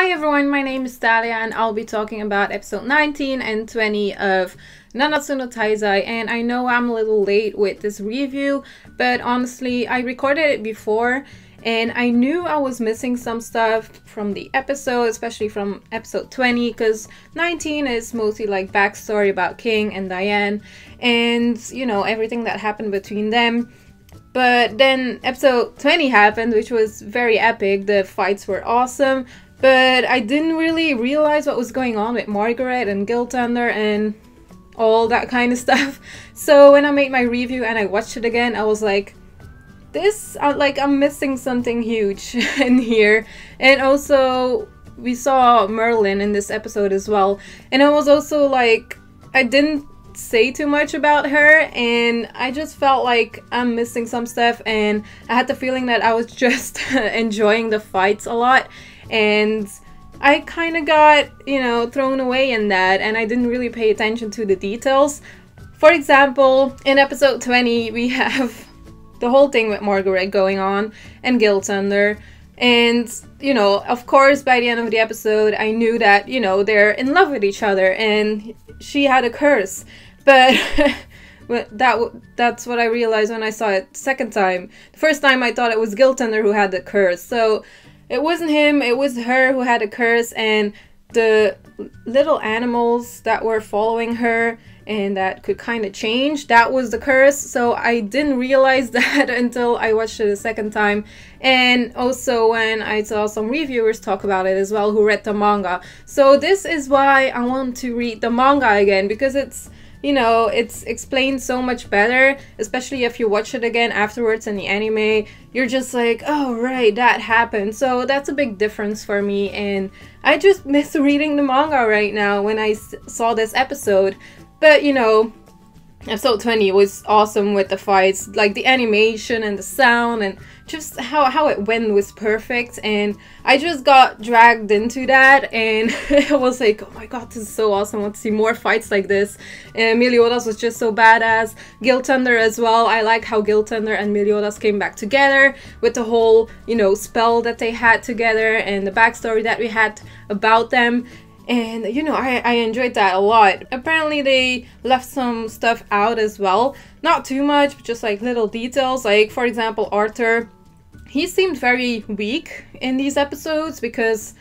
Hi everyone, my name is Thalia and I'll be talking about episode 19 and 20 of Nanatsu no Taizai. And I know I'm a little late with this review, but honestly, I recorded it before and I knew I was missing some stuff from the episode, especially from episode 20, because 19 is mostly like backstory about King and Diane and, you know, everything that happened between them. But then episode 20 happened, which was very epic. The fights were awesome. But I didn't really realize what was going on with Margaret and Guilt Thunder and all that kind of stuff. So when I made my review and I watched it again, I was like, I'm missing something huge in here. And also, we saw Merlin in this episode as well. And I was also like, I didn't say too much about her and I just felt like I'm missing some stuff, and I had the feeling that I was just enjoying the fights a lot. And I kind of got, you know, thrown away in that, and I didn't really pay attention to the details. For example, in episode 20, we have the whole thing with Margaret going on and Guilt Thunder. And, you know, of course, by the end of the episode, I knew that, you know, they're in love with each other and she had a curse. But that's what I realized when I saw it second time. The first time I thought it was Guilt Thunder who had the curse. So it wasn't him, it was her who had a curse, and the little animals that were following her and that could kind of change, that was the curse. So I didn't realize that until I watched it a second time. And also when I saw some reviewers talk about it as well who read the manga. So this is why I want to read the manga again, because it's, you know, it's explained so much better, especially if you watch it again afterwards in the anime. You're just like, oh right, that happened. So that's a big difference for me, and I just miss reading the manga right now when I saw this episode. But, you know, episode 20 was awesome with the fights, like the animation and the sound and just how it went was perfect, and I just got dragged into that, and I was like, oh my god, this is so awesome, I want to see more fights like this. And Meliodas was just so badass. Guilt Thunder as well, I like how Guilt Thunder and Meliodas came back together with the whole, you know, spell that they had together and the backstory that we had about them. And, you know, I enjoyed that a lot. Apparently they left some stuff out as well. Not too much, but just like little details. Like, for example, Arthur. He seemed very weak in these episodes because,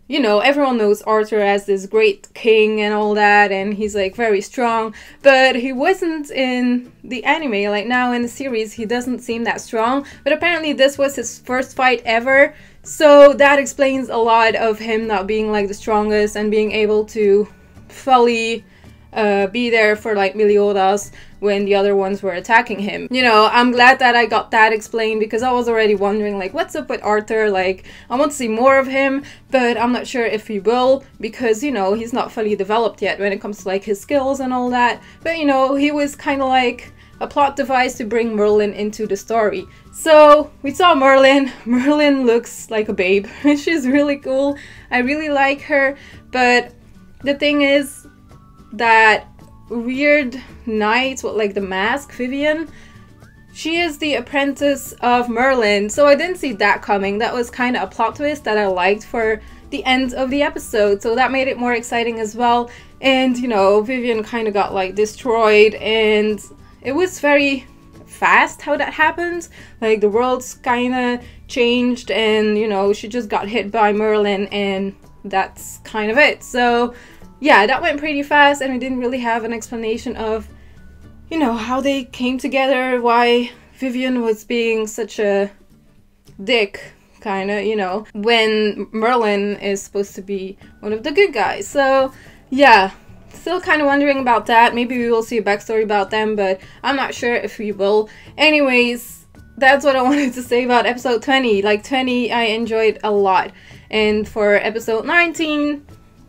you know, everyone knows Arthur as this great king and all that, and he's like very strong. But he wasn't in the anime. Like now in the series, he doesn't seem that strong. But apparently this was his first fight ever. So that explains a lot of him not being like the strongest and being able to fully be there for like Meliodas when the other ones were attacking him. You know, I'm glad that I got that explained, because I was already wondering like, what's up with Arthur? Like, I want to see more of him, but I'm not sure if he will, because, you know, he's not fully developed yet when it comes to like his skills and all that. But, you know, he was kind of like a plot device to bring Merlin into the story. So we saw Merlin. Merlin looks like a babe. She's really cool. I really like her. But the thing is that weird knight with like the mask, Vivian, she is the apprentice of Merlin. So I didn't see that coming. That was kind of a plot twist that I liked for the end of the episode. So that made it more exciting as well. And, you know, Vivian kind of got like destroyed, and it was very fast how that happened. Like the world's kind of changed, and, you know, she just got hit by Merlin, and that's kind of it. So yeah, that went pretty fast, and we didn't really have an explanation of, you know, how they came together, why Vivian was being such a dick, kind of, you know, when Merlin is supposed to be one of the good guys. So yeah, still kind of wondering about that. Maybe we will see a backstory about them, but I'm not sure if we will. Anyways, that's what I wanted to say about episode 20. Like 20, I enjoyed a lot. And for episode 19,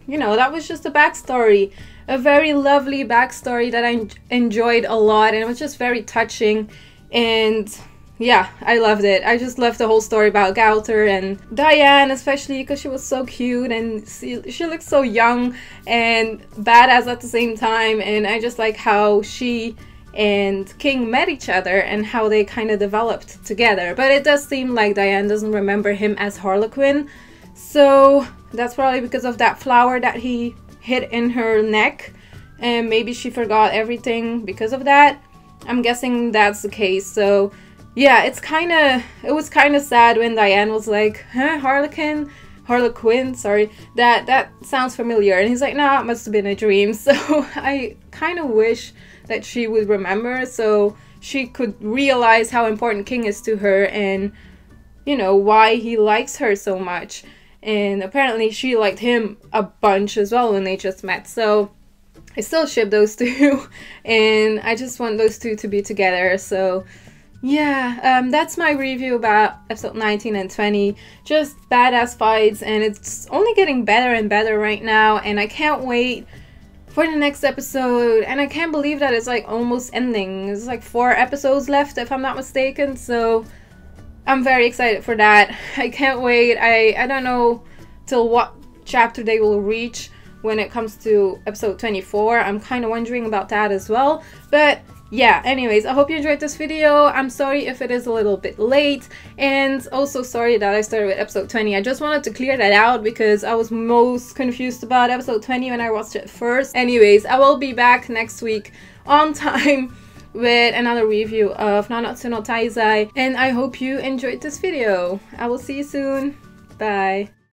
you know, that was just a backstory. A very lovely backstory that I enjoyed a lot, and it was just very touching. And yeah, I loved it. I just loved the whole story about Gauther and Diane, especially because she was so cute and she looked so young and badass at the same time. And I just like how she and King met each other and how they kind of developed together. But it does seem like Diane doesn't remember him as Harlequin. So That's probably because of that flower that he hit in her neck, and maybe she forgot everything because of that. I'm guessing that's the case. So yeah, it was kind of sad when Diane was like, huh, Harlequin, sorry, that sounds familiar, and he's like, nah, it must have been a dream. So I kind of wish that she would remember, so she could realize how important King is to her, and you know why he likes her so much. And apparently she liked him a bunch as well when they just met, so I still ship those two and I just want those two to be together. So yeah, that's my review about episode 19 and 20. Just badass fights, and it's only getting better and better right now, and I can't wait for the next episode. And I can't believe that it's like almost ending. There's like 4 episodes left if I'm not mistaken, so I'm very excited for that. I can't wait. I don't know till what chapter they will reach when it comes to episode 24. I'm kind of wondering about that as well. But yeah, anyways, I hope you enjoyed this video. I'm sorry if it is a little bit late, and also sorry that I started with episode 20. I just wanted to clear that out because I was most confused about episode 20 when I watched it first. Anyways, I will be back next week on time with another review of Nanatsu no Taizai, and I hope you enjoyed this video. I will see you soon. Bye.